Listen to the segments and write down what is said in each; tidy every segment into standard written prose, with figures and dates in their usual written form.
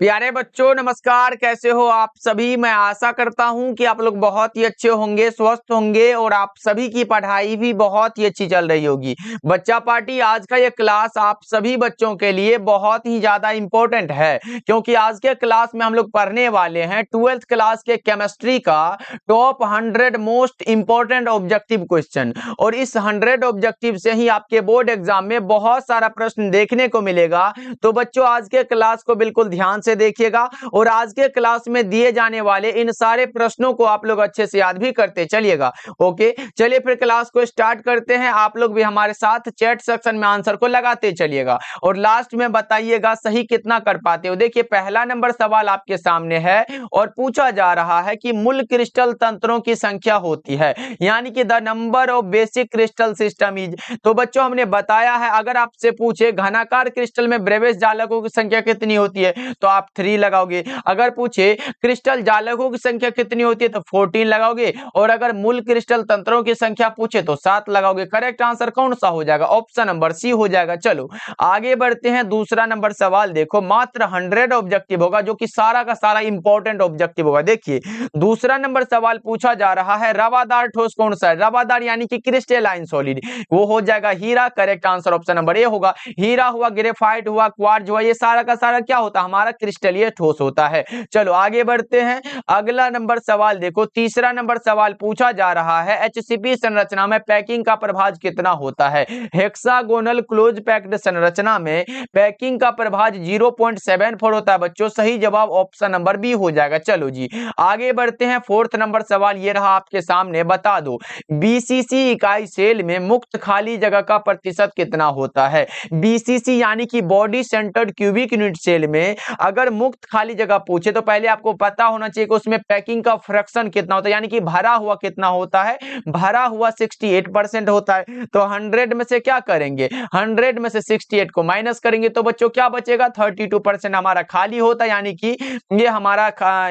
प्यारे बच्चों नमस्कार। कैसे हो आप सभी। मैं आशा करता हूं कि आप लोग बहुत ही अच्छे होंगे, स्वस्थ होंगे और आप सभी की पढ़ाई भी बहुत ही अच्छी चल रही होगी। बच्चा पार्टी आज का ये क्लास आप सभी बच्चों के लिए बहुत ही ज्यादा इंपॉर्टेंट है, क्योंकि आज के क्लास में हम लोग पढ़ने वाले हैं 12th क्लास के केमिस्ट्री का top 100 most important objective question. और इस 100 ऑब्जेक्टिव से ही आपके बोर्ड एग्जाम में बहुत सारा प्रश्न देखने को मिलेगा। तो बच्चों आज के क्लास को बिल्कुल ध्यान से देखिएगा और आज के क्लास में दिए जाने वाले इन सारे प्रश्नों को आप लोग अच्छे से याद भी करते चलिएगा। ओके, चलिए फिर क्लास को स्टार्ट करते हैं। आप लोग भी हमारे साथ चैट सेक्शन में आंसर को लगाते चलिएगा और लास्ट में बताइएगा सही कितना कर पाते हो। देखिए पहला नंबर सवाल आपके सामने है और पूछा जा रहा है कि मूल क्रिस्टल तंत्रों की संख्या होती है, यानी कि the number of basic crystal system is. तो बच्चों हमने बताया है, अगर आपसे पूछे घनाकार क्रिस्टल में ब्रेविस जालकों की संख्या कितनी होती है तो आप 3 लगाओगे। अगर पूछे क्रिस्टल जालकों की संख्या कितनी होती है तो 14 लगाओगे। और अगर मूल क्रिस्टल तंत्रों की संख्या पूछे तो 7 लगाओगे। करेक्ट आंसर कौन सा हो जाएगा? ऑप्शन नंबर सी हो जाएगा। चलो आगे बढ़ते हैं। दूसरा नंबर सवाल देखो, मात्र 100 ऑब्जेक्टिव होगा जो कि सारा का सारा इंपॉर्टेंट ऑब्जेक्टिव होगा। देखिए दूसरा नंबर सवाल पूछा जा रहा है, रवादार ठोस कौन सा है? रवादार यानी कि क्रिस्टलाइन सॉलिड, वो हो जाएगा हीरा। Correct answer option number A होगा। हीरा हुआ, ग्रेफाइट हुआ, क्वार्ट्ज हुआ, ये सारा का सारा क्या होता है? हमारा क्रिस्टलीय ठोस होता है। चलो आगे बढ़ते हैं। अगला नंबर सवाल देखो, तीसरा नंबर सवाल पूछा जा रहा है, एचसीपी संरचना में पैकिंग का प्रभाज कितना होता है? हेक्सागोनल क्लोज पैक्ड संरचना में पैकिंग का प्रभाज 0.74 होता है बच्चों। सही जवाब ऑप्शन नंबर बी हो जाएगा। चलो जी आगे बढ़ते हैं। फोर्थ नंबर सवाल ये रहा आपके सामने, बता दो बीसीसी इकाई सेल में मुक्त खाली जगह का प्रतिशत कितना होता है? बीसीसी यानी कि body centred cubic unit cell में अगर मुक्त खाली जगह पूछे तो पहले आपको पता होना चाहिए कि उसमें पैकिंग का फ्रैक्शन कितना होता है, यानी कि भरा हुआ कितना होता है? भरा हुआ 68% होता है। तो 100 में से क्या करेंगे? 100 में से 68 को माइनस करेंगे तो बच्चों क्या बचेगा? 32% हमारा खाली होता है, यानी कि ये हमारा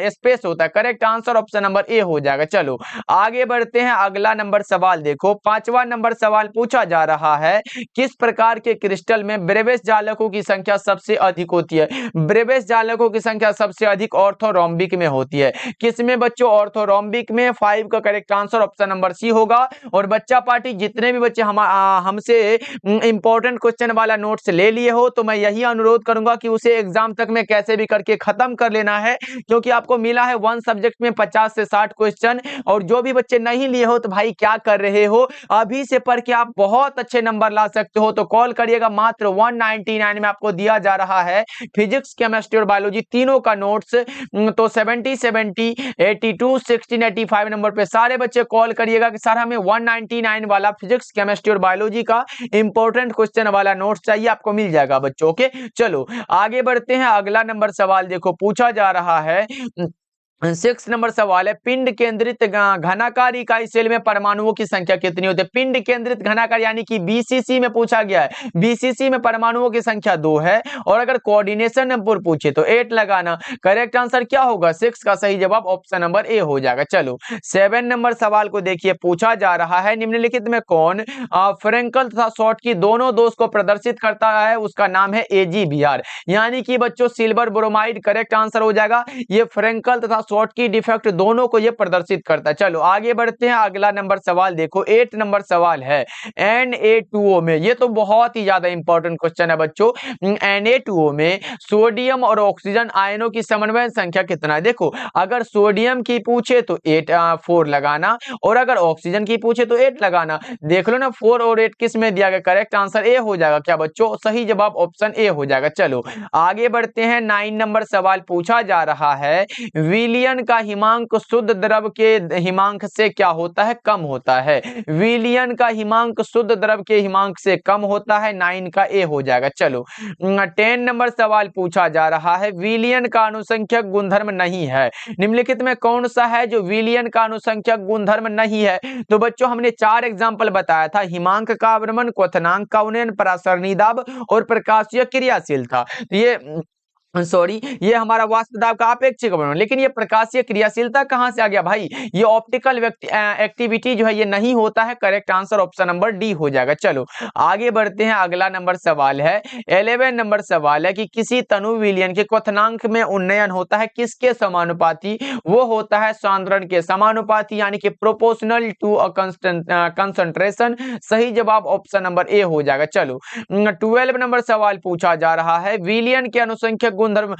स्पेस होता है। करेक्ट आंसर ऑप्शन नंबर ए हो जाएगा। चलो आगे बढ़ते हैं। अगला नंबर सवाल देखो, पांचवा नंबर सवाल पूछा जा रहा है, किस प्रकार के क्रिस्टल में ब्रेविस जालकों की संख्या सबसे अधिक होती है? ब्रेविस जालकों की संख्या सबसे अधिक ऑर्थोरोम्बिक में होती है। किसमें बच्चों? ऑर्थोरोम्बिक में। 5 का correct answer option number C होगा। और बच्चा पार्टी जितने भी बच्चे हमसे इंपॉर्टेंट क्वेश्चन वाला नोट्स ले लिए हो तो मैं यही अनुरोध करूंगा कि उसे एग्जाम तक में कैसे भी करके खत्म कर लेना है, क्योंकि आपको मिला है वन सब्जेक्ट में 50 से 60 क्वेश्चन। और जो भी बच्चे नहीं लिए हो तो भाई क्या कर रहे हो, अभी से पढ़ के आप बहुत अच्छे नंबर ला सकते हो। तो कॉल करिएगा, मात्र 199 में आपको दिया जा रहा है फिजिक्स, केमिस्ट्री और बायोलॉजी तीनों का नोट्स। तो 70 70 82 16 85 नंबर पे सारे बच्चे कॉल करिएगा कि सर हमें 199 वाला फिजिक्स, केमिस्ट्री और बायोलॉजी का इंपॉर्टेंट क्वेश्चन वाला नोट्स चाहिए। आपको मिल जाएगा बच्चों। ओके चलो आगे बढ़ते हैं। अगला नंबर सवाल देखो, पूछा जा रहा है 6 नंबर सवाल है, पिंड केंद्रित घनाकार इकाई सेल में परमाणुओं की संख्या कितनी होती है? पिंड केंद्रित घनाकार यानी कि बीसीसी में पूछा गया है। बीसीसी में परमाणुओं की संख्या 2 है। और अगर कोऑर्डिनेशन नंबर पूछे तो 8 लगाना। करेक्ट आंसर क्या होगा? 6 का सही जवाब ऑप्शन नंबर ए हो जाएगा। चलो 7 नंबर सवाल को देखिए, पूछा जा रहा है, निम्नलिखित में कौन फ्रेंकल तथा शॉर्ट की दोनों दोष को प्रदर्शित करता है? उसका नाम है AgBr, यानी कि बच्चों सिल्वर ब्रोमाइड। करेक्ट आंसर हो जाएगा। ये फ्रेंकल तथा शॉर्ट की डिफेक्ट दोनों को ये प्रदर्शित करता है। चलो आगे बढ़ते हैं। अगला नंबर सवाल देखो, 8 नंबर सवाल है, Na2O में, ये तो बहुत ही ज्यादा इंपॉर्टेंट क्वेश्चन है बच्चों। Na2O में सोडियम और ऑक्सीजन आयनों की समन्वय संख्या कितना है? देखो अगर सोडियम की पूछे तो 4 लगाना और अगर ऑक्सीजन की पूछे तो 8 लगाना। देख लो ना 4 और 8 किस में दिया गया? करेक्ट आंसर ए हो जाएगा। क्या बच्चों? सही जवाब ऑप्शन ए हो जाएगा। चलो आगे बढ़ते हैं। 9 नंबर सवाल पूछा जा रहा है, विलियन का हिमांक शुद्ध द्रव के हिमांक से क्या होता है? कम होता है। विलियन का हिमांक शुद्ध द्रव के हिमांक से कम होता है। 9 का ए हो जाएगा। चलो 10 नंबर सवाल पूछा जा रहा है, विलियन का अनुसंख्यक गुणधर्म नहीं है। निम्नलिखित में कौन सा है जो विलियन का अनुसंख्यक गुणधर्म नहीं है? तो बच्चों हमने 4 एग्जाम्पल बताया था, हिमांक का अवनमन, क्वथनांक का उन्नयन, परासरणी दाब और प्रकाशीय क्रियाशीलता। ये सॉरी, ये हमारा वाष्प दाब का अपेक्षिक अपवहन। लेकिन ये प्रकाशीय क्रियाशीलता कहां से आ गया भाई? ये ऑप्टिकल एक्टिविटी जो है ये नहीं होता है। Correct answer option number D हो जाएगा। चलो आगे बढ़ते हैं। अगला नंबर सवाल है 11 नंबर सवाल है कि किसी तनु विलयन के क्वथनांक में उन्नयन होता है किसके समानुपाती? वो होता है सांद्रण के समानुपाती, यानी कि प्रोपोर्शनल टू अ कंसंट्रेशन। सही जवाब ऑप्शन नंबर ए हो जाएगा। चलो 12 नंबर सवाल पूछा जा रहा है विलयन के अनुसंख्यक गुणधर्म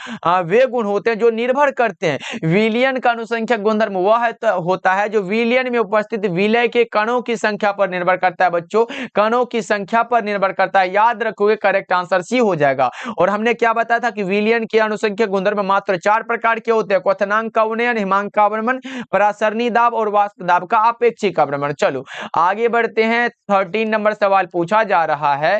वे गुण होते हैं जो निर्भर करते हैं। विलयन का अनुसंख्यक गुणधर्म वह होता है जो विलयन में उपस्थित विलय के कणों की संख्या पर निर्भर करता है। बच्चों, कणों की संख्या पर निर्भर करता है, याद रखोगे। करेक्ट आंसर सी हो जाएगा। और हमने क्या बताया था कि विलयन के अनुसंख्यक गुणधर्म मात्र 4 प्रकार के होते हैं: क्वथनांक का उन्नयन, हिमांक का अवनमन, परासरणी दाब और वाष्प दाब का अपेक्षिक अवनमन। चलो आगे बढ़ते हैं। 13 नंबर सवाल पूछा जा रहा है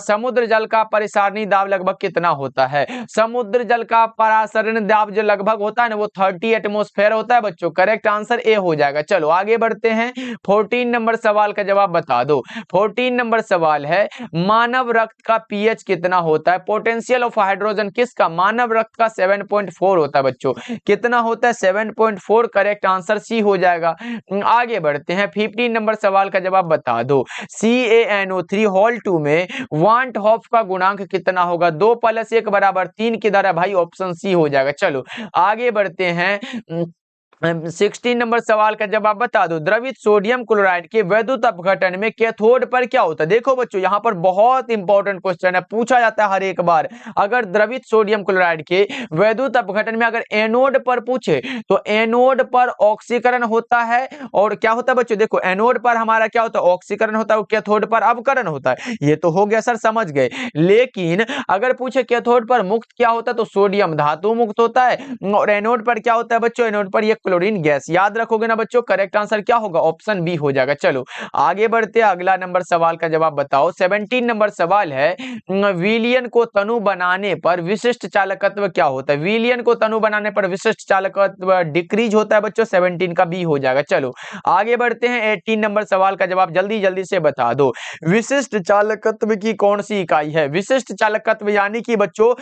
समुद्र जल का परिसारणी दाब लगभग कितना होता है? समुद्र जल का परासरण दाब जो लगभग होता है ना वो 30 एटमॉस्फेयर होता है बच्चों। करेक्ट आंसर ए हो जाएगा। चलो आगे बढ़ते हैं। 14 नंबर सवाल का जवाब बता दो। 14 नंबर सवाल है मानव रक्त का पीएच कितना होता है? पोटेंशियल ऑफ हाइड्रोजन किसका? मानव रक्त का 7.4 होता है बच्चों। कितना होता है? 7.4। करेक्ट आंसर सी हो जाएगा। आगे बढ़ते हैं। 15 नंबर सवाल का जवाब बता दो। CaNO3 हॉल 2 में वांट हॉफ का गुणांक कितना होगा? 2 + 1 = 3 किधर है भाई? ऑप्शन सी हो जाएगा। चलो आगे बढ़ते हैं। 16 नंबर सवाल का जवाब बता दो। द्रवित सोडियम क्लोराइड के वैद्युत अपघटन में कैथोड पर क्या होता है? देखो बच्चों, यहां पर बहुत इंपॉर्टेंट क्वेश्चन है, पूछा जाता है हर एक बार। अगर द्रवित सोडियम क्लोराइड के वैद्युत अपघटन में अगर एनोड पर पूछे तो एनोड पर ऑक्सीकरण होता है। और क्या होता है बच्चों? देखो, एनोड पर हमारा क्या होता है? ऑक्सीकरण होता है। कैथोड पर अवकरण होता है। ये तो हो गया सर, समझ गए। लेकिन अगर पूछे कैथोड पर मुक्त क्या होता है तो सोडियम धातु मुक्त होता है। और एनोड पर क्या होता है बच्चों? एनोड पर ये क्लोरीन गैस। याद रखोगे ना बच्चों? करेक्ट आंसर क्या होगा? ऑप्शन बी हो जाएगा। चलो आगे बढ़ते हैं। अगला नंबर सवाल का जवाब बताओ। 17 नंबर सवाल है विलयन को तनु बनाने पर विशिष्ट चालकत्व क्या होता है? विलयन को तनु बनाने पर विशिष्ट चालकत्व डिक्रीज होता है बच्चों। 17 का बी हो जाएगा। चलो आगे बढ़ते हैं। 18 नंबर सवाल का जवाब जल्दी जल्दी से बता दो। विशिष्ट चालकत्व की कौन सी इकाई है? विशिष्ट चालकत्व यानी कि बच्चों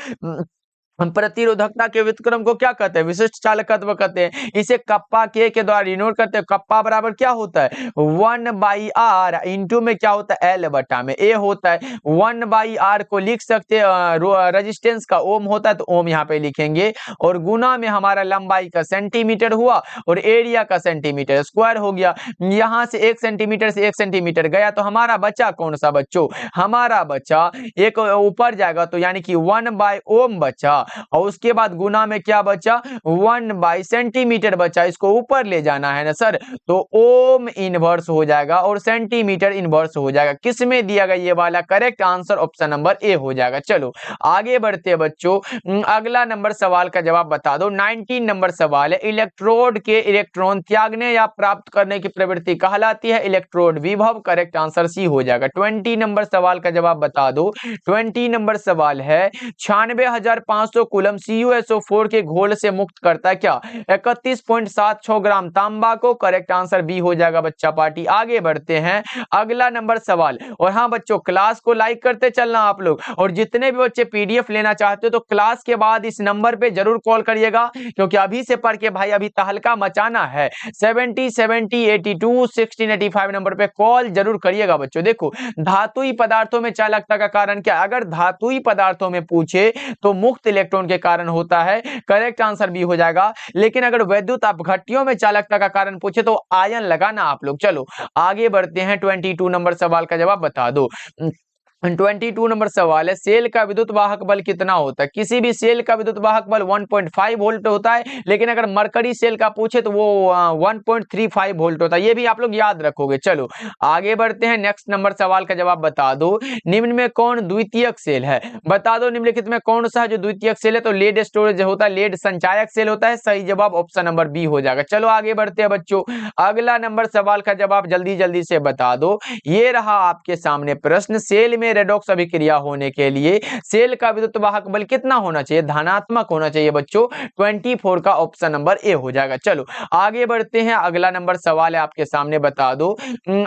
प्रतिरोधकता के व्युत्क्रम को क्या कहते हैं? विशिष्ट चालकत्व कहते हैं। इसे कप्पा के द्वारा डिनोट करते हैं। कप्पा बराबर क्या होता है? 1/r इंटू में क्या होता है? L बटा में A होता है। 1/r को लिख सकते हैं, रेजिस्टेंस का ओम होता है तो ओम यहाँ पे लिखेंगे। और गुना में हमारा लंबाई का सेंटीमीटर हुआ और एरिया का सेंटीमीटर स्क्वायर हो गया। यहां से 1 सेंटीमीटर से 1 सेंटीमीटर गया तो हमारा बचा कौन सा बच्चों? हमारा बचा एक ऊपर जाएगा तो यानी कि 1/ओम बचा। और उसके बाद गुना में क्या बचा? 1/सेंटीमीटर बचा। इसको ऊपर ले जाना है ना सर, तो ओम इनवर्स हो जाएगा और सेंटीमीटर इनवर्स हो जाएगा। किस में दिया गया ये वाला? करेक्ट आंसर ऑप्शन नंबर ए हो जाएगा। चलो आगे बढ़ते हैं बच्चों। अगला नंबर सवाल का जवाब बता दो। 19 नंबर सवाल है इलेक्ट्रोड के इलेक्ट्रॉन त्यागने या प्राप्त करने की प्रवृत्ति कहलाती है इलेक्ट्रोड विभव। करेक्ट आंसर सी हो जाएगा। 20 नंबर सवाल का जवाब बता दो। 20 नंबर सवाल है 96,500 कूलम CuSO4 के घोल से मुक्त करता है क्या? 31.76 ग्राम तांबा को। करेक्ट आंसर बी हो जाएगा बच्चा पार्टी। आगे बढ़ते हैं। अगला नंबर सवाल। और हाँ बच्चों, क्लास को लाइक करते चलना आप लोग। और जितने भी बच्चे PDF लेना चाहते हो तो क्लास के बाद इस नंबर पे जरूर कॉल करिएगा, क्योंकि अभी से पढ़ के भाई अभी तहलका मचाना है। 70 70 82 16 85 नंबर पे कॉल जरूर करिएगा बच्चों। देखो, धातुई पदार्थों में चालकता का कारण क्या? अगर धातुई पदार्थों में पूछे तो मुक्त इलेक्ट्रॉन के कारण होता है। करेक्ट आंसर भी हो जाएगा। लेकिन अगर वैद्युत अपघट्टियों में चालकता का कारण पूछे तो आयन लगाना आप लोग। चलो आगे बढ़ते हैं। 22 नंबर सवाल का जवाब बता दो। 22 नंबर सवाल है सेल का विद्युत वाहक बल कितना होता है? किसी भी सेल का विद्युत वाहक बल 1.5 वोल्ट होता है। लेकिन अगर मरकरी सेल का पूछे तो वो 1.35 वोल्ट होता है। ये भी आप लोग याद रखोगे। चलो आगे बढ़ते हैं। नेक्स्ट नंबर सवाल का जवाब बता दो। निम्न में कौन द्वितीयक सेल है? बता दो निम्नलिखित में कौन सा है जो द्वितीयक सेल है? तो लेड स्टोरेज होता है, लेड संचायक सेल होता है। सही जवाब ऑप्शन नंबर बी हो जाएगा। चलो आगे बढ़ते हैं बच्चों। अगला नंबर सवाल का जवाब जल्दी जल्दी से बता दो। ये रहा आपके सामने प्रश्न। सेल में में रेडॉक्स अभिक्रिया होने के लिए सेल का विद्युत वाहक बल कितना होना चाहिए? धनात्मक होना चाहिए बच्चों। 24 का ऑप्शन नंबर ए हो जाएगा। चलो आगे बढ़ते हैं, अगला नंबर सवाल है आपके सामने, बता दो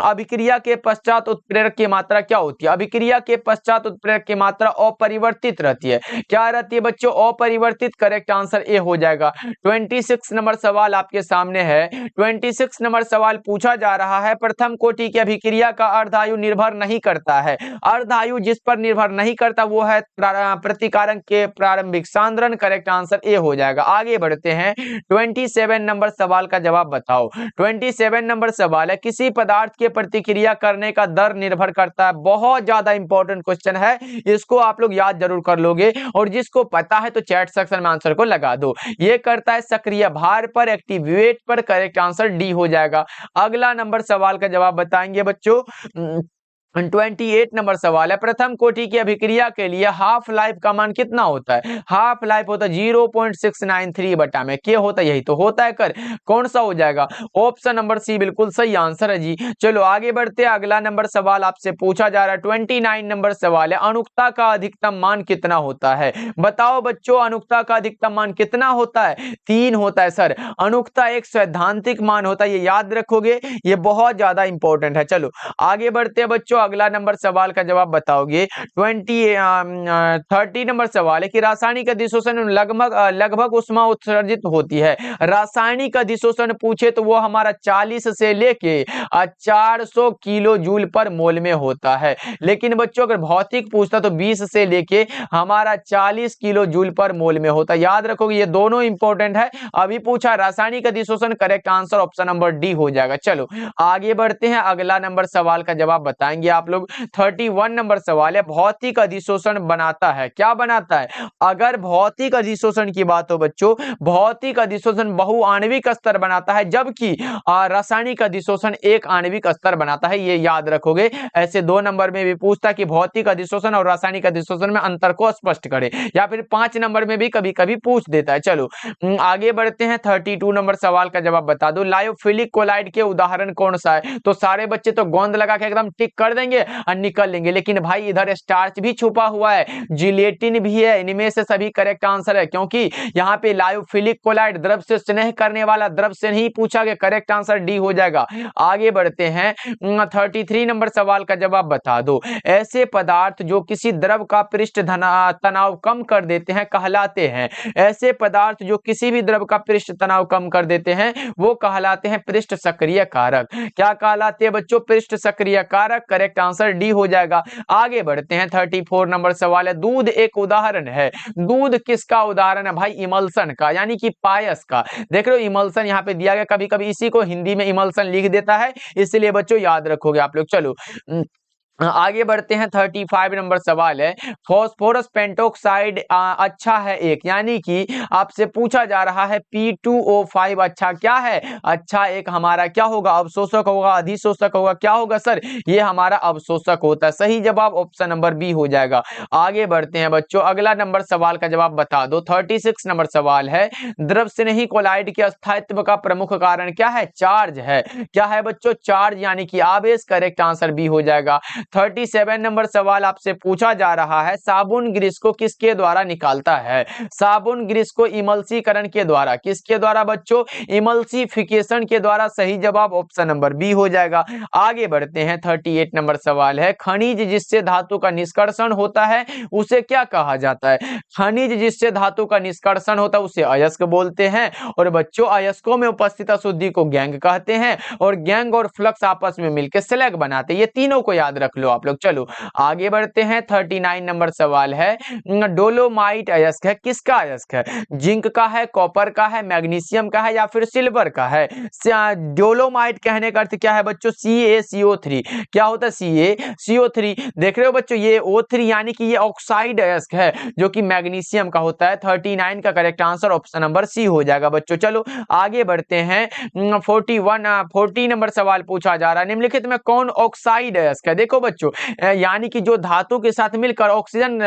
अभिक्रिया के पश्चात उत्प्रेरक की मात्रा क्या होती है? अभिक्रिया के पश्चात उत्प्रेरक की मात्रा अपरिवर्तित रहती है। क्या रहती है बच्चों? अपरिवर्तित। करेक्ट आंसर ए हो जाएगा। 26 नंबर सवाल आपके सामने है। 26 नंबर सवाल पूछा जा रहा है, प्रथम कोटि की अभिक्रिया का अर्धायु निर्भर नहीं करता है। अर्धायु जिस पर निर्भर नहीं करता वो है प्रतिकारक के प्रारंभिक सांद्रण। करेक्ट आंसर ए हो जाएगा। आगे बढ़ते हैं, 27 नंबर सवाल का जवाब बताओ। 27 नंबर सवाल है, किसी पदार्थ के प्रतिक्रिया करने का दर निर्भर करता है। बहुत ज्यादा इंपॉर्टेंट क्वेश्चन है, इसको आप लोग याद जरूर कर लोगे, और जिसको पता है तो चैट सेक्शन में आंसर को लगा दो। ये करता है सक्रिय भार पर, एक्टिव वेट पर। करेक्ट आंसर डी हो जाएगा। अगला नंबर सवाल का जवाब बताएंगे बच्चों। 28 नंबर सवाल है, प्रथम कोटि की अभिक्रिया के लिए हाफ लाइफ का मान कितना होता है? हाफ लाइफ होता है 0.693 बटा में के होता है, यही तो होता है। कर कौन सा हो जाएगा? ऑप्शन नंबर सी बिल्कुल सही आंसर है जी। चलो आगे बढ़ते हैं, अगला नंबर सवाल आपसे पूछा जा रहा है। 29 नंबर सवाल है, अनुक्ता का अधिकतम मान कितना होता है? बताओ बच्चों, अनुक्ता का अधिकतम मान कितना होता है? 3 होता है सर। अनुक्ता एक सैद्धांतिक मान होता है, ये याद रखोगे, ये बहुत ज्यादा इंपॉर्टेंट है। चलो आगे बढ़ते हैं बच्चों, अगला नंबर सवाल का जवाब बताओगे। 30 नंबर सवाल है कि रासायनिक अधिशोषण लगभग ऊष्मा उत्सर्जित होती है। रासायनिक अधिशोषण पूछे तो वो हमारा 40 से लेके 400 किलो जूल पर मोल में होता है। लेकिन बच्चों अगर भौतिक पूछता तो 20 से लेके हमारा 40 किलो जूल पर मोल में होता है। याद रखोगे, ये दोनों इंपॉर्टेंट है। अभी पूछा रासायनिक अधिशोषण, correct answer option number D हो जाएगा। चलो आगे बढ़ते हैं, अगला नंबर सवाल का जवाब बताएंगे आप लोग। 31 नंबर सवाल है, भौतिक अधिशोषण बनाता है। क्या बनाता है? अगर भौतिक अधिशोषण की बात हो बच्चों, भौतिक अधिशोषण बहुआण्विक स्तर बनाता है, जबकि रासायनिक अधिशोषण एक आणविक स्तर बनाता है। ये याद रखोगे। ऐसे 2 नंबर में भी पूछता कि भौतिक अधिशोषण और रासायनिक अधिशोषण में अंतर को स्पष्ट करे, या फिर 5 नंबर में भी कभी कभी पूछ देता है। चलो आगे बढ़ते हैं, 32 नंबर सवाल का जवाब बता दो। लायोफिलिक कोलाइड के उदाहरण कौन सा है? तो सारे बच्चे तो गोंद लगा के एकदम टिक कर देंगे और निकल लेंगे, लेकिन भाई इधर स्टार्च भी छुपा हुआ है, जिलेटिन भी है। इनमें से सभी करेक्ट आंसर है, क्योंकि यहाँ पे लायोफिलिक कोलाइड द्रव से स्नेह करने वाला, द्रव से नहीं पूछा गया। करेक्ट आंसर डी हो जाएगा। आगे बढ़ते हैं, 33 नंबर सवाल का जवाब बता दो। ऐसे पदार्थ जो किसी द्रव का पृष्ठ तनाव कम कर देते हैं कहलाते हैं। ऐसे पदार्थ जो किसी भी द्रव का पृष्ठ तनाव कम कर देते हैं वो कहलाते हैं पृष्ठ सक्रिय कारक। क्या कहलाते हैं बच्चों? पृष्ठ सक्रिय कारक। करेक्ट आंसर डी हो जाएगा। आगे बढ़ते हैं, 34 नंबर सवाल है, दूध एक उदाहरण है। दूध किसका उदाहरण है भाई? इमल्सन का, यानी कि पायस का। देख रहे हो इमल्सन यहाँ पे दिया गया, कभी कभी इसी को हिंदी में इमल्सन लिख देता है, इसलिए बच्चों याद रखोगे आप लोग। चलो आगे बढ़ते हैं, 35 नंबर सवाल है, फास्फोरस पेंटोक्साइड अच्छा है एक, यानी कि आपसे पूछा जा रहा है P2O5 अच्छा क्या है? अच्छा एक हमारा क्या होगा? अवशोषक होगा, अधिशोषक होगा, क्या होगा सर? ये हमारा अवशोषक होता है। सही जवाब ऑप्शन नंबर बी हो जाएगा। आगे बढ़ते हैं बच्चों, अगला नंबर सवाल का जवाब बता दो। 36 नंबर सवाल है, द्रव स्नेही कोलाइड के अस्थायित्व का प्रमुख कारण क्या है? चार्ज है। क्या है बच्चों? चार्ज, यानी कि आवेश। करेक्ट आंसर बी हो जाएगा। 37 नंबर सवाल आपसे पूछा जा रहा है, साबुन ग्रीस को किसके द्वारा निकालता है? साबुन ग्रीस को इमल्सीकरण के द्वारा। किसके द्वारा बच्चों? इमल्सिफिकेशन के द्वारा। सही जवाब ऑप्शन नंबर बी हो जाएगा। आगे बढ़ते हैं, 38 नंबर सवाल है, खनिज जिससे धातु का निष्कर्षण होता है उसे क्या कहा जाता है? खनिज जिससे धातु का निष्कर्षण होता है उसे अयस्क बोलते हैं, और बच्चों अयस्कों में उपस्थित अशुद्धि को गैंग कहते हैं, और गैंग और फ्लक्स आपस में मिलकर स्लैग बनाते हैं। ये तीनों को याद रख लो आप लोग। चलो आगे बढ़ते हैं, 39 नंबर सवाल है, डोलोमाइट अयस्क है, किसका अयस्क है? जिंक का है, कॉपर का है, मैग्नीशियम का है, या फिर सिल्वर का है? डोलोमाइट कहने का अर्थ क्या है बच्चों? CaCO3। क्या होता है? CaCO3। देख रहे हो बच्चों, ये O3 यानी कि ये ऑक्साइड अयस्क है जो कि मैग्नीशियम का होता है। 39 का correct answer option number C हो जाएगा बच्चों। चलो आगे बढ़ते हैं, 40 नंबर सवाल पूछा जा रहा है, निम्नलिखित में कौन ऑक्साइड अयस्क है? देखो बच्चों, यानी कि जो धातु के साथ मिलकर ऑक्सीजन,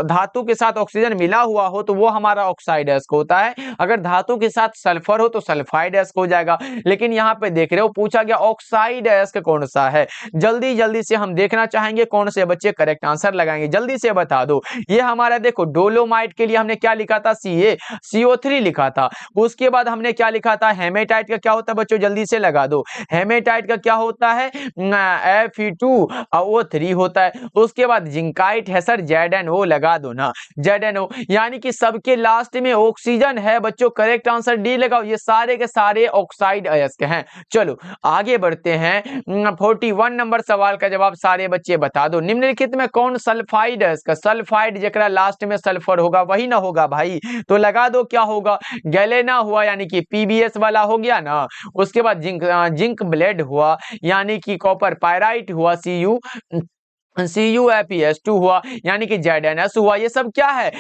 धातु के साथ ऑक्सीजन मिला हुआ हो तो वो हमारा ऑक्साइड अयस्क होता है। अगर धातु के साथ सल्फर हो तो सल्फाइड अयस्क हो जाएगा। लेकिन यहाँ पे देख रहे हो पूछा गया ऑक्साइड अयस्क कौन सा है। जल्दी जल्दी से हम देखना चाहेंगे कौन से बच्चे करेक्ट आंसर लगाएंगे, जल्दी से बता दो। ये हमारा देखो डोलोमाइट के लिए हमने क्या लिखा था, CO3 लिखा था। उसके बाद हमने क्या लिखा था, हेमेटाइट का क्या होता है बच्चों, जल्दी से लगा दो। हेमेटाइट का क्या होता है, Fe2O3 होता है। उसके बाद जिंकाइट है सर, ZnO लगा दो ना, ZnO, यानी कि सबके लास्ट में ऑक्सीजन है बच्चों। करेक्ट आंसर डी लगाओ, ये सारे के सारे ऑक्साइड अयस्क हैं। चलो आगे बढ़ते हैं। 41 नंबर सवाल का जवाब सारे बच्चे बता दो। निम्नलिखित में कौन सल्फाइड अयस्क, सल्फाइड जकरा लास्ट में सल्फर होगा वही ना होगा भाई, तो लगा दो क्या होगा, गैलेना हुआ यानी कि PbS वाला हो गया ना। उसके बाद जिंक ब्लेड हुआ यानी कि कॉपर पायराइट हुआ, CuFeS2 हुआ यानी कि ZnS हुआ। ये सब क्या है,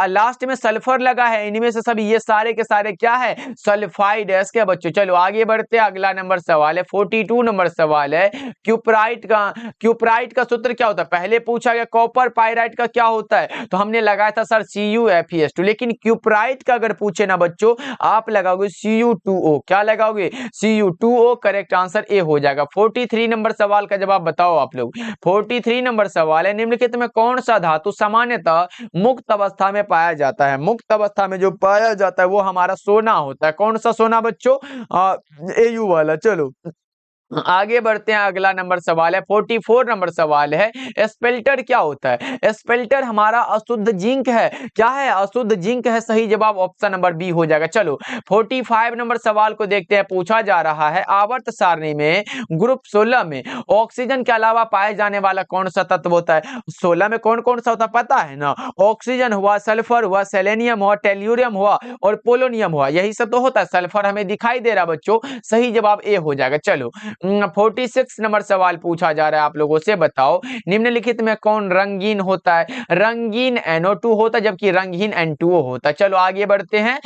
लास्ट में सल्फर लगा है, इनमें से सभी ये सारे के सारे क्या है, सल्फाइड अयस्क है बच्चों। चलो आगे बढ़ते हैं, अगला नंबर सवाल है 42 नंबर सवाल है। क्यूपराइट का सूत्र क्या होता है, पहले पूछा गया कॉपर पायराइट का क्या होता है तो हमने लगाया था सर CuFeS2, लेकिन क्यूपराइट का अगर पूछे ना बच्चों आप लगाओगे Cu2O, क्या लगाओगे, Cu2O। करेक्ट आंसर ए हो जाएगा। 43 नंबर सवाल का जवाब बताओ आप लोग। 43 नंबर सवाल है, निम्नलिखित में कौन सा धातु सामान्यतः मुक्त अवस्था में पाया जाता है। मुक्त अवस्था में जो पाया जाता है वो हमारा सोना होता है। कौन सा सोना बच्चों, AU वाला। चलो आगे बढ़ते हैं, अगला नंबर सवाल है 44 नंबर सवाल है। स्पेल्टर क्या होता है, स्पेल्टर हमारा अशुद्ध जिंक है। क्या है, अशुद्ध जिंक है। सही जवाब ऑप्शन नंबर बी हो जाएगा। चलो 45 नंबर सवाल को देखते हैं। पूछा जा रहा है आवर्त सारणी में ग्रुप 16 में ऑक्सीजन के अलावा पाए जाने वाला कौन सा तत्व होता है। 16 में कौन कौन सा होता है पता है ना, ऑक्सीजन हुआ, सल्फर हुआ, सेलेनियम हुआ, टेल्यूरियम हुआ और पोलोनियम हुआ, यही सब तो होता है। सल्फर हमें दिखाई दे रहा बच्चों, सही जवाब ए हो जाएगा। चलो 46 नंबर सवाल पूछा जा रहा है आप लोगों से, बताओ निम्नलिखित में कौन रंगीन होता है। रंगीन NO2 होता है जबकि रंगीन N2O होता है। चलो आगे बढ़ते हैं,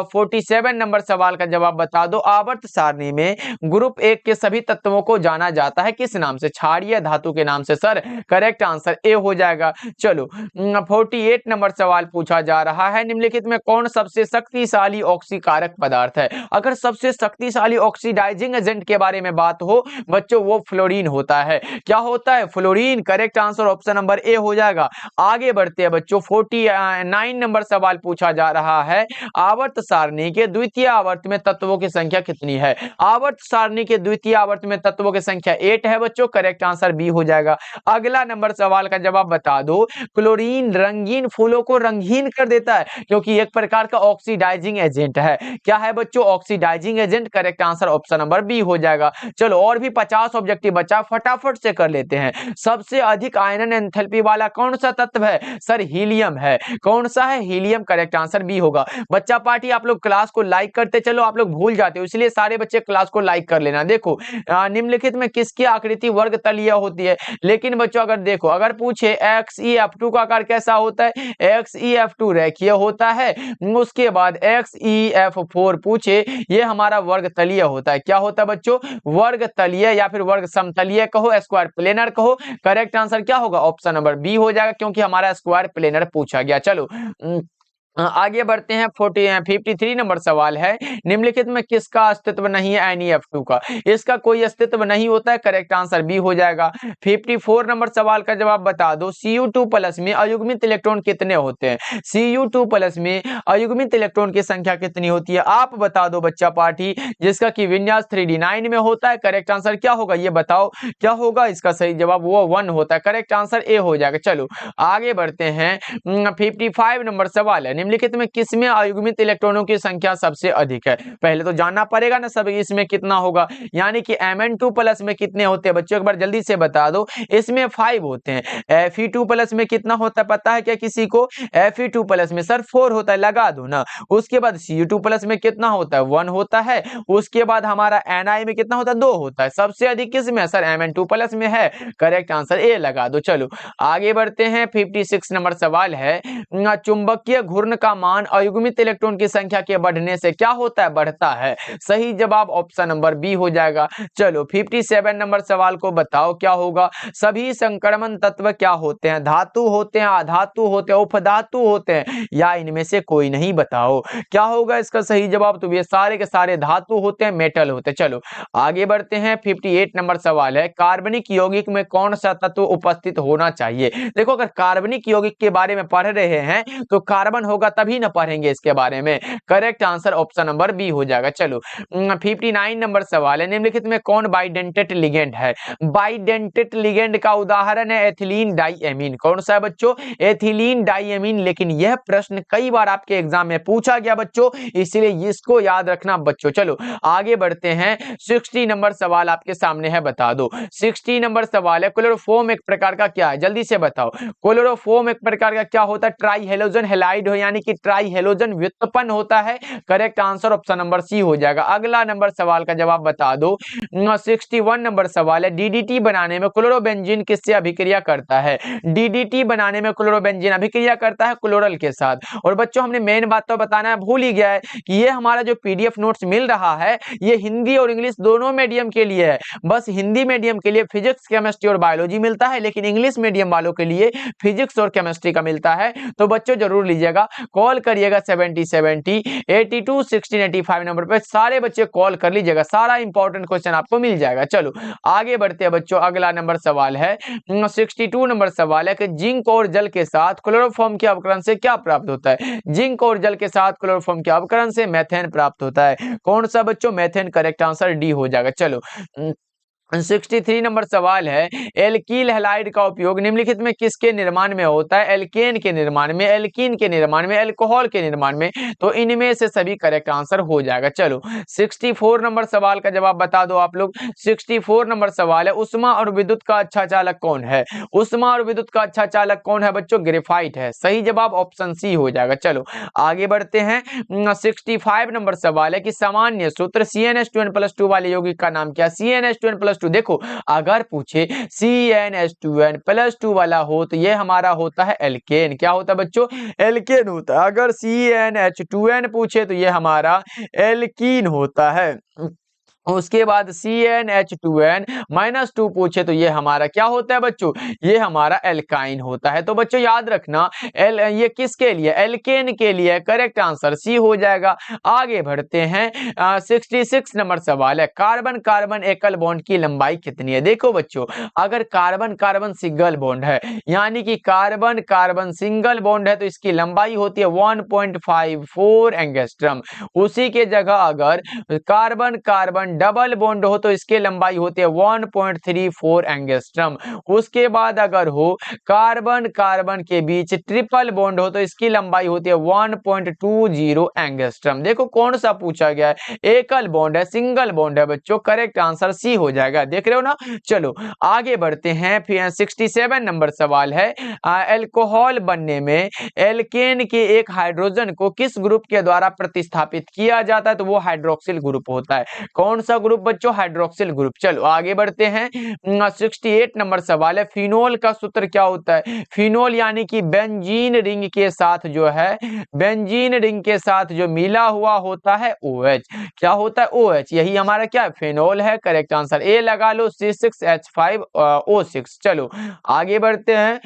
47 नंबर सवाल का जवाब बता दो। आवर्त सारणी में ग्रुप 1 के सभी तत्वों को जाना जाता है किस नाम से, क्षारीय धातु के नाम से। सर करेक्ट आंसर ए हो जाएगा। चलो 48 नंबर सवाल पूछा जा रहा है, निम्नलिखित में कौन सबसे शक्तिशाली ऑक्सीकारक पदार्थ है। अगर सबसे शक्तिशाली ऑक्सीडाइजिंग एजेंट के बारे में बात हो बच्चों वो फ्लोरीन होता है। क्या होता है, fluorine. Correct answer option number ए हो जाएगा। आगे बढ़ते हैं बच्चों, 49 नंबर सवाल पूछा जा रहा है। आवर्त सारणी के द्वितीय आवर्त में तत्वों की संख्या कितनी है। आवर्त सारणी के द्वितीय आवर्त में तत्वों की संख्या 8 है बच्चों। करेक्ट आंसर बी हो जाएगा। अगला नंबर सवाल का जवाब बता दो। क्लोरीन रंगीन फूलों को रंगीन कर देता है क्योंकि एक प्रकार का ऑक्सीडाइजिंग एजेंट है। क्या है बच्चों, oxidising agent. Correct answer option number B हो जाएगा। चलो और भी 50 ऑब्जेक्टिव बचा, फटाफट से कर लेते हैं। सबसे अधिक आयनन एंथैल्पी वाला कौन सा तत्व है, सर हीलियम है। कौन सा है, हीलियम। करेक्ट आंसर बी होगा। बच्चा पार्टी आप लोग क्लास को लाइक करते चलो, आप लोग भूल जाते हो इसलिए सारे बच्चे क्लास को लाइक कर लेना। देखो निम्नलिखित में किसकी आकृति वर्ग तलीय होती है। लेकिन बच्चों अगर देखो, अगर पूछे XeF2 का आकार कैसा होता है, XeF2 रेखीय होता है। उसके बाद XeF4 पूछे, ये हमारा वर्ग तलीय होता है। क्या होता है बच्चों, वर्ग तलीय या फिर वर्ग समतलीय कहो, स्क्वायर प्लेनर कहो। करेक्ट आंसर क्या होगा, ऑप्शन नंबर बी हो जाएगा क्योंकि हमारा स्क्वायर प्लेनर पूछा गया। चलो आगे बढ़ते हैं। 53 नंबर सवाल है, निम्नलिखित में किसका अस्तित्व नहीं है, NeF2 का। इसका कोई अस्तित्व नहीं होता है। करेक्ट आंसर बी हो जाएगा। 54 नंबर सवाल का जवाब बता दो। Cu2+ में अयुग्मित इलेक्ट्रॉन कितने होते हैं। Cu2+ में अयुग्मित इलेक्ट्रॉन की संख्या कितनी होती है, आप बता दो बच्चा पार्टी, जिसका कि विन्यास 3d9 में होता है। करेक्ट आंसर क्या होगा, ये बताओ क्या होगा इसका सही जवाब, वो 1 होता है। करेक्ट आंसर ए हो जाएगा। चलो आगे बढ़ते हैं। 55 नंबर सवाल है, निम्नलिखित में किसमें अयुग्मित इलेक्ट्रॉनों की संख्या सबसे अधिक है। पहले तो जानना पड़ेगा ना सब इसमें कितना होगा, यानी कि Mn2+ में कितने होते हैं बच्चों, एक बार जल्दी से बता दो। इसमें 5 होते हैं। Fe2+ में कितना होता है पता है क्या किसी को, Fe2+ में सर 4 होता है, लगा दो ना। उसके बाद Cu2+ में कितना होता है, 1 होता है। उसके बाद हमारा Ni में कितना होता है, 2 होता है। सबसे अधिक किस में सर, Mn2+ में है। करेक्ट आंसर ए लगा दो। चलो आगे बढ़ते हैं। 56 नंबर सवाल है, चुंबकीय घूर्णन इलेक्ट्रॉन का मान अयुग्मित इलेक्ट्रॉन की संख्या के बढ़ने से क्या होता है, बढ़ता है। सही जवाब ऑप्शन नंबर बी हो जाएगा। चलो 57 नंबर सवाल को बताओ क्या होगा। सभी संक्रमण तत्व क्या होते हैं, धातु होते हैं, अधातु होते हैं, उपधातु होते हैं, या इनमें से कोई नहीं, बताओ क्या होगा इसका सही जवाब। तो ये सारे के सारे धातु होते हैं, मेटल होते हैं। चलो आगे बढ़ते हैं। 58 नंबर सवाल है, कार्बनिक यौगिक में कौन सा तत्व उपस्थित होना चाहिए। देखो अगर कार्बनिक यौगिक के बारे में पढ़ रहे हैं तो कार्बन होगा तभी ना पढ़ेंगे इसके बारे में। Correct answer option number B हो जाएगा। चलो 59 नंबर सवाल है, निम्नलिखित में कौन बाइडेंटेट लिगेंड है। बाइडेंटेट लिगेंड का उदाहरण है एथिलीन डाइएमीन। कौन सा है बच्चों, एथिलीन डाइएमीन। लेकिन यह प्रश्न कई बार आपके एग्जाम में पूछा गया बच्चों, इसलिए इसको याद रखना बच्चों। चलो आगे बढ़ते हैं। 60 नंबर सवाल आपके सामने है, बता दो। 60 नंबर सवाल है, क्लोरोफॉर्म एक प्रकार का क्या है, जल्दी से बताओ। क्लोरोफॉर्म एक प्रकार का क्या होता है, ट्राई हेलोजन हेलाइड हो, यानी कि ट्राई हेलोजन व्युत्पन्न होता है। Correct answer option number C हो जाएगा। अगला नंबर सवाल का जवाब बता दो। 61 नंबर सवाल है, डीडीटी बनाने में क्लोरोबेंजीन किससे अभिक्रिया करता है। डीडीटी बनाने में क्लोरोबेंजीन अभिक्रिया करता है क्लोरल के साथ। और बच्चों हमने मेन बात तो बताना है, भूल ही गया है कि ये हमारा जो पीडीएफ नोट्स मिल रहा है ये हिंदी और इंग्लिश दोनों मीडियम के लिए है। बस हिंदी मीडियम के लिए फिजिक्स, केमिस्ट्री और बायोलॉजी मिलता है, लेकिन इंग्लिश मीडियम वालों के लिए फिजिक्स और केमिस्ट्री का मिलता है। तो बच्चों जरूर लीजिएगा, कॉल करिएगा 7070 82 16 85 नंबर पे। सारे बच्चे कॉल कर लीजिएगा, सारा इंपॉर्टेंट क्वेश्चन आपको मिल जाएगा। चलो आगे बढ़ते हैं बच्चों। अगला नंबर सवाल है 62 नंबर सवाल है कि जिंक और जल के साथ क्लोरोफॉर्म के अपकरण से क्या प्राप्त होता है। जिंक और जल के साथ क्लोरोफॉर्म के अपकरण से मेथेन प्राप्त होता है। कौन सा बच्चों, मेथेन। करेक्ट आंसर डी हो जाएगा। चलो 63 नंबर सवाल है, एल्कील हैलाइड का उपयोग निम्नलिखित में किसके निर्माण में होता है। एल्केन के निर्माण में, एल्कीन के निर्माण में, अल्कोहल के निर्माण में। तो इनमें से सभी करेक्ट आंसर हो जाएगा। चलो 64 नंबर सवाल का जवाब बता दो आप लोग। 64 नंबर सवाल है, उष्मा और विद्युत का अच्छा चालक कौन है। उष्मा और विद्युत का अच्छा चालक कौन है बच्चों, ग्रेफाइट है। सही जवाब ऑप्शन सी हो जाएगा। चलो आगे बढ़ते हैं। 65 नंबर सवाल है कि सामान्य सूत्र CnH2n+2 वाले यौगिक का नाम क्या। CnH2n+2, देखो अगर पूछे CnH2n+2 वाला हो तो ये हमारा होता है एल्केन। क्या होता है बच्चों, एल्केन होता है। अगर CnH2n पूछे तो ये हमारा एल्कीन होता है। उसके बाद CnH2n-2 पूछे तो ये हमारा क्या होता है बच्चों, ये हमारा एल्काइन होता है। तो बच्चों याद रखना ये किसके लिए, एल्केन के लिए। करेक्ट आंसर सी हो जाएगा। आगे बढ़ते हैं। 66 नंबर सवाल है, कार्बन कार्बन एकल बॉन्ड की लंबाई कितनी है। देखो बच्चों अगर कार्बन कार्बन सिंगल बॉन्ड है, यानी कि कार्बन कार्बन सिंगल बॉन्ड है, तो इसकी लंबाई होती है 1.54 एंगस्ट्रम। उसी के जगह अगर कार्बन कार्बन डबल बॉन्ड हो तो इसकी लंबाई होती है 1.34 एंगस्ट्रम। उसके बाद अगर हो कार्बन कार्बन के बीच ट्रिपल बॉन्ड हो तो इसकी लंबाई होती है 1.20 एंगस्ट्रम। देखो कौन सा पूछा गया है, एकल बॉन्ड है, सिंगल बॉन्ड है बच्चों। करेक्ट आंसर सी हो जाएगा, देख रहे हो ना। चलो आगे बढ़ते हैं। फिर 67 नंबर सवाल है, अल्कोहल बनने में एल्केन के एक हाइड्रोजन को किस ग्रुप के द्वारा प्रतिस्थापित किया जाता है। तो वो हाइड्रोक्सिल ग्रुप होता है। कौन सा ग्रुप बच्चों, हाइड्रोक्सिल ग्रुप। चलो आगे बढ़ते हैं। 68 नंबर सवाल है, फिनोल का सूत्र क्या होता है। फिनोल यानी कि बेंजीन रिंग के साथ जो है, बेंजीन रिंग के साथ जो मिला हुआ होता है OH। क्या होता है, OH। यही हमारा क्या है, फिनोल है। करेक्ट आंसर ए लगा लो, C6H5O6। चलो आगे बढ़ते हैं।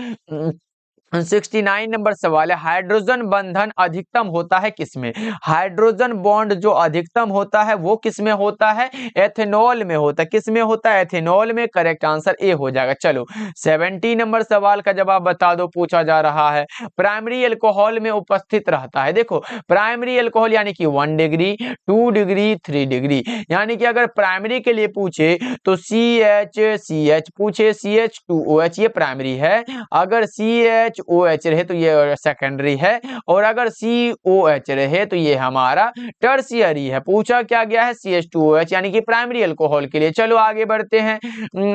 69 नंबर सवाल है, हाइड्रोजन बंधन अधिकतम होता है किसमें। हाइड्रोजन बॉन्ड जो अधिकतम होता है वो किसमें होता है, एथेनॉल में होता है। किसमें होता है, एथेनॉल में। करेक्ट आंसर ए हो जाएगा। चलो 70 नंबर सवाल का जवाब बता दो, पूछा जा रहा है प्राइमरी अल्कोहल में उपस्थित रहता है। देखो प्राइमरी अल्कोहल यानी कि 1 डिग्री 2 डिग्री 3 डिग्री, यानी कि अगर प्राइमरी के लिए पूछे तो CH पूछे, CH2OH ये प्राइमरी है। अगर CHOH रहे तो ये सेकेंडरी है, और अगर COH रहे तो ये हमारा टर्शियरी है। पूछा क्या गया है, CH2OH यानी कि प्राइमरी अल्कोहल के लिए। चलो आगे बढ़ते हैं।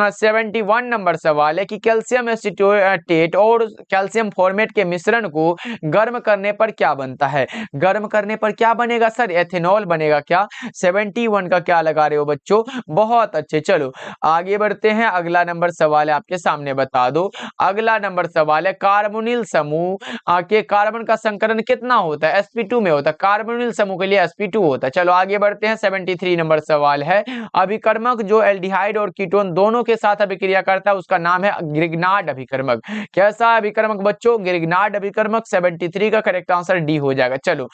71 नंबर सवाल है कि कैल्शियम एसीटेट और कैल्शियम फॉर्मेट के मिश्रण को गर्म करने पर क्या बनता है। गर्म करने पर क्या बनेगा सर, एथेनॉल बनेगा। क्या 71 का क्या लगा रहे हो बच्चों, बहुत अच्छे। चलो आगे बढ़ते हैं। अगला नंबर सवाल है आपके सामने, बता दो। अगला नंबर सवाल है, कार्बन कार्बोनिल समूह के कार्बन का संकरण कितना होता है? sp2 में होता है। कार्बोनिल समूह के लिए sp2 होता है। चलो आगे बढ़ते हैं। 73 नंबर सवाल है, अभिकर्मक जो एल्डिहाइड और कीटोन दोनों के साथ अभिक्रिया करता है उसका नाम है ग्रिग्नार्ड अभिकर्मक। कैसा अभिकर्मक बच्चों? ग्रिग्नार्ड अभिकर्मक। 73 का करेक्ट आंसर डी हो जाएगा। चलो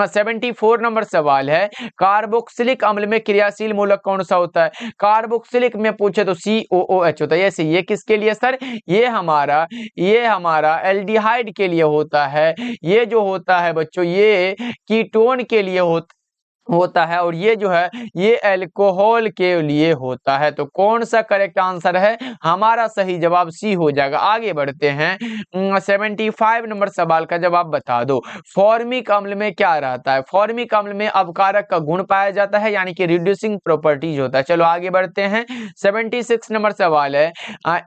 74 नंबर सवाल है, कार्बोक्सिलिक अम्ल में क्रियाशील मूलक कौन सा होता है? कार्बोक्सिलिक में पूछे तो COOH होता है। ये किसके लिए सर? ये हमारा एल्डिहाइड के लिए होता है। ये जो होता है बच्चों, ये कीटोन के लिए होता है, और ये जो है ये अल्कोहल के लिए होता है। तो कौन सा करेक्ट आंसर है? हमारा सही जवाब सी हो जाएगा। आगे बढ़ते हैं। 75 नंबर सवाल का जवाब बता दो। फॉर्मिक अम्ल में क्या रहता है? फॉर्मिक अम्ल में अवकारक का गुण पाया जाता है, यानी कि रिड्यूसिंग प्रॉपर्टीज होता है। चलो आगे बढ़ते हैं। 76 नंबर सवाल है,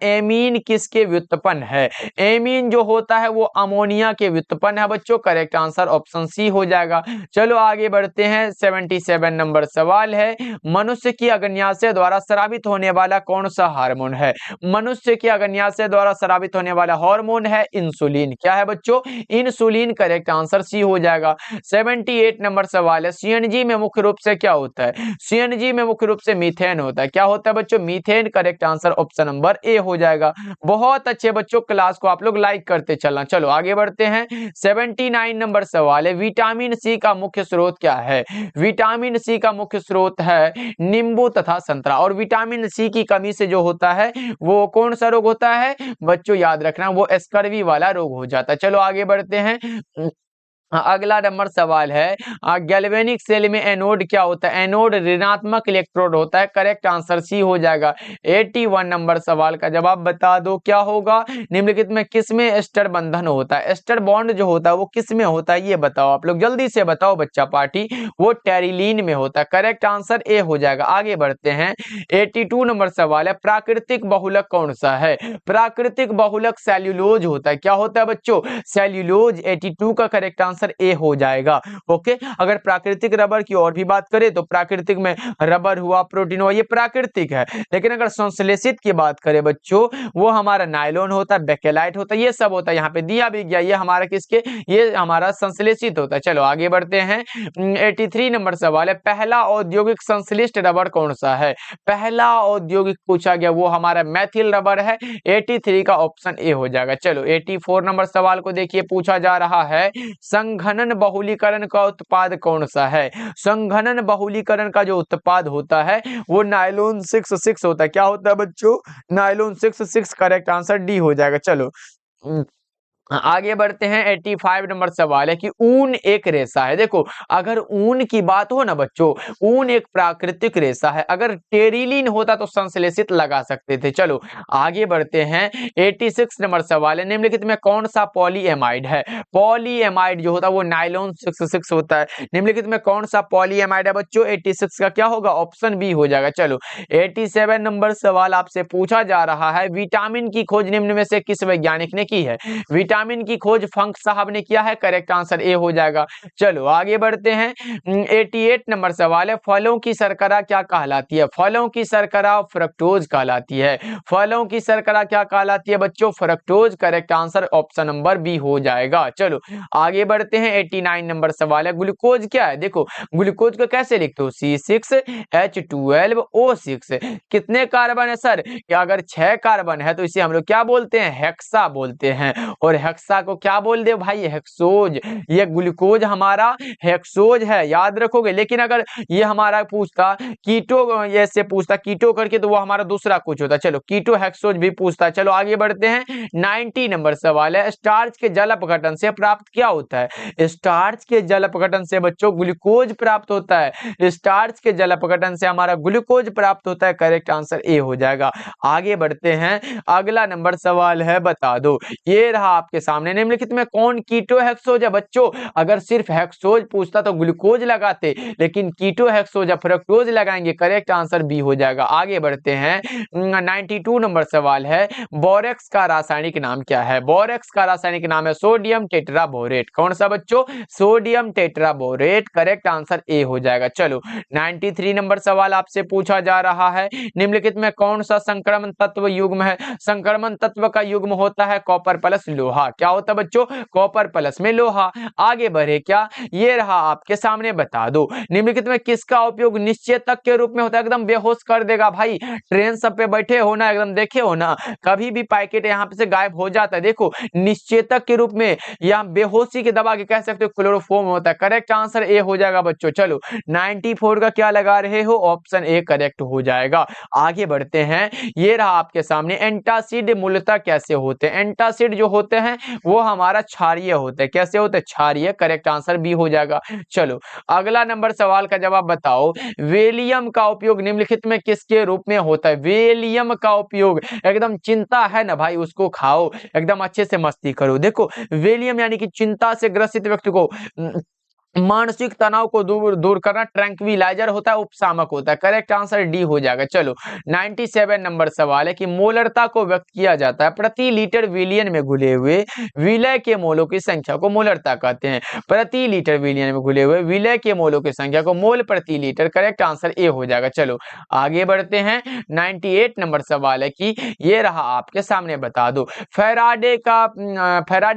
एमीन किसके व्युत्पन्न है? एमीन जो होता है वो अमोनिया के व्युत्पन्न है बच्चों। करेक्ट आंसर ऑप्शन सी हो जाएगा। चलो आगे बढ़ते हैं। 77 नंबर सवाल है, मनुष्य की अग्न्याशय द्वारा स्रावित होने वाला कौन सा हार्मोन है? मनुष्य की अग्न्याशय द्वारा स्रावित होने वाला हार्मोन है इंसुलिन। क्या है बच्चों? इंसुलिन। करेक्ट आंसर सी हो जाएगा। 78 नंबर सवाल है, सीएनजी में मुख्य रूप से क्या होता है? सीएनजी में मुख्य रूप से मीथेन होता है। क्या होता है बच्चों? Methane. Correct answer option number ए हो जाएगा। बहुत अच्छे बच्चों, क्लास को आप लोग लाइक करते चलना। चलो आगे बढ़ते हैं। 79 नंबर सवाल है, विटामिन सी का मुख्य स्रोत क्या है? विटामिन सी का मुख्य स्रोत है नींबू तथा संतरा। और विटामिन सी की कमी से जो होता है वो कौन सा रोग होता है बच्चों? याद रखना, वो स्कर्वी वाला रोग हो जाता है। चलो आगे बढ़ते हैं। अगला नंबर सवाल है, गैल्वेनिक सेल में एनोड क्या होता है? एनोड ऋणात्मक इलेक्ट्रोड होता है। करेक्ट आंसर सी हो जाएगा। 81 नंबर सवाल का जवाब बता दो, क्या होगा? निम्नलिखित में किसमें एस्टर बंधन होता है? एस्टर बॉन्ड जो होता है वो किसमें होता है? ये बताओ आप लोग, जल्दी से बताओ बच्चा पार्टी। वो टेरिलीन में होता है। करेक्ट आंसर ए हो जाएगा। आगे बढ़ते हैं। 82 नंबर सवाल है, प्राकृतिक बहुलक कौन सा है? प्राकृतिक बहुलक सेल्यूलोज होता है। क्या होता है बच्चों? सेल्यूलोज। 82 का करेक्ट आंसर ए हो जाएगा। ओके, अगर प्राकृतिक रबर की और भी बात करें तो प्राकृतिक में रबर हुआ, प्रोटीन हुआ, ये प्राकृतिक है। लेकिन अगर संश्लेषित की बात करें बच्चों, वो हमारा नायलॉन होता है, बेकेलाइट होता है, ये सब होता है। यहाँ पे दिया भी गया, ये हमारा किसके? ये हमारा संश्लेषित होता है। चलो आगे बढ़ते हैं। 83 नंबर सवाल है, पहला औद्योगिक संश्लिष्ट रबर कौन सा है? पहला औद्योगिक पूछा गया वो हमारा मैथिल रबर है। 83 का ऑप्शन ए हो जाएगा। चलो 84 नंबर सवाल को देखिए, पूछा जा रहा है, संघनन बहुलीकरण का उत्पाद कौन सा है? संघनन बहुलीकरण का जो उत्पाद होता है वो नायलॉन 66 होता है। क्या होता है बच्चों? नायलॉन 66। करेक्ट आंसर डी हो जाएगा। चलो आगे बढ़ते हैं। 85 नंबर सवाल है कि ऊन एक रेशा है। देखो, अगर ऊन की बात हो ना बच्चों, ऊन एक प्राकृतिक रेशा है। अगर टेरिलीन होता तो संश्लेषित लगा सकते थे। चलो आगे बढ़ते हैं। 86 नंबर सवाल है, निम्नलिखित में कौन सा पॉलीएमाइड है? पॉलीएमाइड जो होता है वो नायलॉन 66 होता है। निम्नलिखित में कौन सा पॉलीएमाइड है बच्चों? 86 का क्या होगा? ऑप्शन बी हो जाएगा। चलो 87 नंबर सवाल आपसे पूछा जा रहा है, विटामिन की खोज निम्न में से किस वैज्ञानिक ने की है? विटामिन की खोज फंक साहब ने किया है। करेक्ट आंसर ए हो जाएगा। चलो आगे बढ़ते हैं। 88 नंबर सवाल है, फलों की शर्करा क्या कहलाती है? फलों की शर्करा फ्रक्टोज कहलाती है। फलों की शर्करा क्या कहलाती है बच्चों? Fructose. Correct answer option number B हो जाएगा। चलो आगे बढ़ते हैं। 89 नंबर सवाल है, ग्लूकोज क्या है? देखो, ग्लूकोज को कैसे लिखते हो? C6H12O6। कितने कार्बन है सर? अगर 6 कार्बन है तो इसे हम लोग क्या बोलते हैं? हेक्सा बोलते हैं। और हेक्सा को क्या बोल दे भाई? हेक्सोज। ये ग्लूकोज हमारा हेक्सोज है, याद रखोगे। लेकिन अगर ये हमारा पूछता कीटो, ऐसे पूछता कीटो करके, तो वो हमारा दूसरा कुछ होता। चलो कीटो हेक्सोज भी पूछता है। चलो आगे बढ़ते हैं। 90 नंबर सवाल है, स्टार्च के जल अपघटन से प्राप्त क्या होता है? स्टार्च के जल अपघटन से बच्चों ग्लूकोज प्राप्त होता है। स्टार्च के जल अपघटन से हमारा ग्लूकोज प्राप्त होता है। करेक्ट आंसर ए हो जाएगा। आगे बढ़ते हैं। अगला नंबर सवाल है, बता दो, ये रहा आपके सामने, निम्नलिखित में कौन कीटो हेक्सोज है बच्चों? अगर सिर्फ हेक्सोज पूछता तो ग्लूकोज लगाते, लेकिन कीटो हेक्सोज फ्रक्टोज लगाएंगे। करेक्ट आंसर बी हो जाएगा। आगे बढ़ते हैं। 92 नंबर सवाल है, बोरेक्स का रासायनिक नाम क्या है? बोरेक्स का रासायनिक नाम है सोडियम टेट्राबोरेट। कौन सा बच्चों? Sodium tetraborate. Correct answer A हो जाएगा। चलो 93 नंबर सवाल आपसे पूछा जा रहा है, निम्नलिखित में कौन सा संक्रमण तत्व युग्म है? संक्रमण तत्व का युग्म होता है कॉपर प्लस लोहा। लोहा। क्या होता है बच्चों? कॉपर प्लस में लोहा। आगे बढ़े क्या, ये रहा आपके सामने, बता दो निम्नलिखित में किसका उपयोग निश्चेतक के रूप में होता है? एकदम बेहोश कर देगा भाई। ट्रेन सब पे बैठे हो ना, एकदम देखे हो ना, कभी भी पैकेट यहाँ पे से गायब हो जाता है। देखो निश्चेतक के रूप में या बेहोशी के दबा के कह सकते हो क्लोरोफॉर्म होता है। करेक्ट आंसर ए हो जाएगा बच्चों। चलो 94 का क्या लगा रहे हो? ऑप्शन ए करेक्ट हो जाएगा। आगे बढ़ते हैं, ये रहा आपके सामने, एंटासिड मूलतः कैसे होते हैं? एंटासिड जो होते हैं वो हमारा क्षारीय होते हैं। कैसे होते हैं? क्षारीय। करेक्ट आंसर बी हो जाएगा। चलो अगला नंबर सवाल का जवाब बताओ, वेलियम का उपयोग निम्नलिखित में किसके रूप में होता है? वेलियम का उपयोग, एकदम चिंता है ना भाई, उसको खाओ, एकदम अच्छे से मस्ती करो। देखो वेलियम यानी कि चिंता से ग्रसित व्यक्ति को मानसिक तनाव को दूर दूर करना, ट्रैंक्विलाइजर होता है, उपशामक होता है। करेक्ट आंसर डी हो जाएगा। चलो 97 नंबर सवाल है कि मोलरता को व्यक्त किया जाता है प्रति लीटर विलियन में घुले हुए विलय के मोलों की संख्या को मोलरता कहते हैं। प्रति लीटर विलियन में घुले हुए विलय के मोलों की संख्या को मोल प्रति लीटर। करेक्ट आंसर ए हो जाएगा। चलो आगे बढ़ते हैं, 98 नंबर सवाल है कि ये रहा आपके सामने, बता दो फैराडे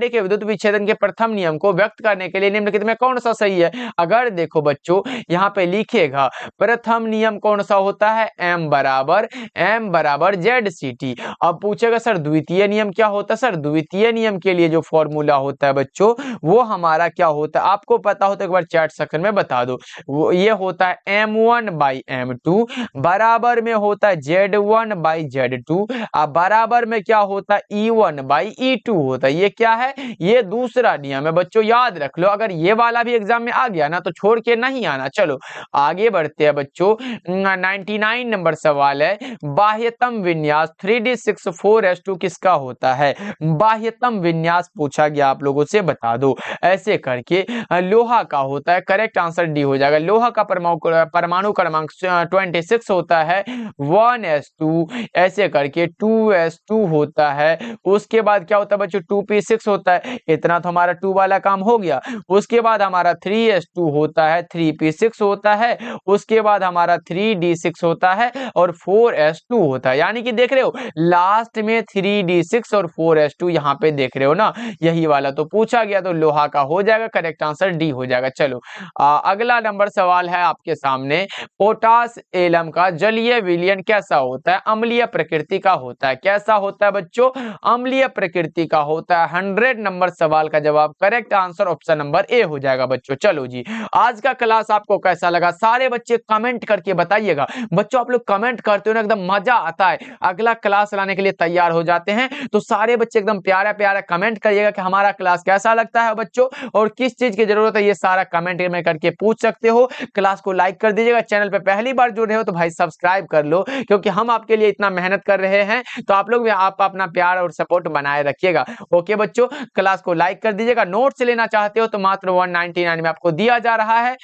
के विद्युत विच्छेदन के प्रथम नियम को व्यक्त करने के लिए निम्नलिखित में कौन सा सही है? अगर देखो बच्चों यहाँ पे लिखेगा प्रथम नियम कौन सा होता है? m बराबर ZCT। अब पूछेगा सर द्वितीय नियम क्या होता है? सर द्वितीय नियम के लिए जो फॉर्मूला होता है बच्चों वो हमारा क्या होता है? आपको पता हो तो एक बार चैट सेक्शन में बता दो। वो ये होता है m1/m2 बराबर में होता है Z1/Z2। अब बराबर में क्या होता है? E1/E2 होता है। ये क्या है? ये दूसरा नियम है बच्चों, याद रख लो। अगर ये वाला भी एग्जाम में आ गया ना तो छोड़ के नहीं आना। चलो आगे बढ़ते हैं बच्चों, 99 नंबर सवाल है, बाह्यतम विन्यास 3d64s2 किसका होता है? बाह्यतम विन्यास पूछा गया आप लोगों से, बता दो। ऐसे करके लोहा का होता है। करेक्ट आंसर डी हो जाएगा। लोहा का परमाणु क्रमांक 26 होता है, 1s2। ऐसे करके 2s2 होता है। उसके बाद क्या होता है बच्चों? 2p6 होता है। इतना तो हमारा 2 वाला काम हो गया। उसके बाद हमारा 3s2 होता है, 3p6 होता है। उसके बाद हमारा 3d6 होता है और 4s2 होता है। यानी कि देख रहे हो लास्ट में 3d6 और 4s2 यहाँ पे देख रहे हो ना, यही वाला तो पूछा गया, तो लोहा का हो जाएगा। करेक्ट आंसर डी हो जाएगा। चलो अगला नंबर सवाल है आपके सामने, पोटास एलम का जलीय विलयन कैसा होता है? अम्लीय प्रकृति का होता है। कैसा होता है बच्चों? अम्लीय प्रकृति का होता है। 100 नंबर सवाल का जवाब करेक्ट आंसर ऑप्शन नंबर ए हो जाएगा बच्चों। चलो जी, आज का क्लास आपको कैसा लगा? सारे बच्चे कमेंट करके बताइएगा। बच्चों आप लोग कमेंट करते हो ना, एकदम मजा आता है। अगला क्लास लाने के लिए तैयार हो जाते हैं। तो सारे बच्चे एकदम प्यारा प्यारा कमेंट करिएगा कि हमारा क्लास कैसा लगता है बच्चों, और किस चीज की जरूरत है, ये सारा कमेंट में करके पूछ सकते हो। क्लास को लाइक कर दीजिएगा। चैनल पे पहली बार जुड़ रहे हो तो भाई सब्सक्राइब कर लो, क्योंकि हम आपके लिए इतना मेहनत कर रहे हैं। तो आप लोग भी आप अपना प्यार और सपोर्ट बनाए रखिएगा। ओके बच्चों, क्लास को लाइक कर दीजिएगा। नोट्स लेना चाहते हो तो मात्र 199 में आपको दिया जा रहा है।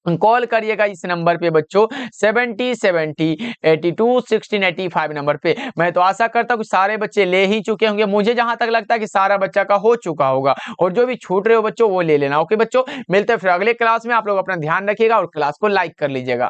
कॉल करिएगा इस नंबर पे बच्चों, 70 70 82 16 85 नंबर पे। मैं तो आशा करता हूँ कि सारे बच्चे ले ही चुके होंगे। मुझे जहां तक लगता है कि सारा बच्चा का हो चुका होगा, और जो भी छूट रहे हो बच्चों वो ले लेना। ओके बच्चों, मिलते हैं फिर अगले क्लास में। आप लोग अपना ध्यान रखिएगा और क्लास को लाइक कर लीजिएगा।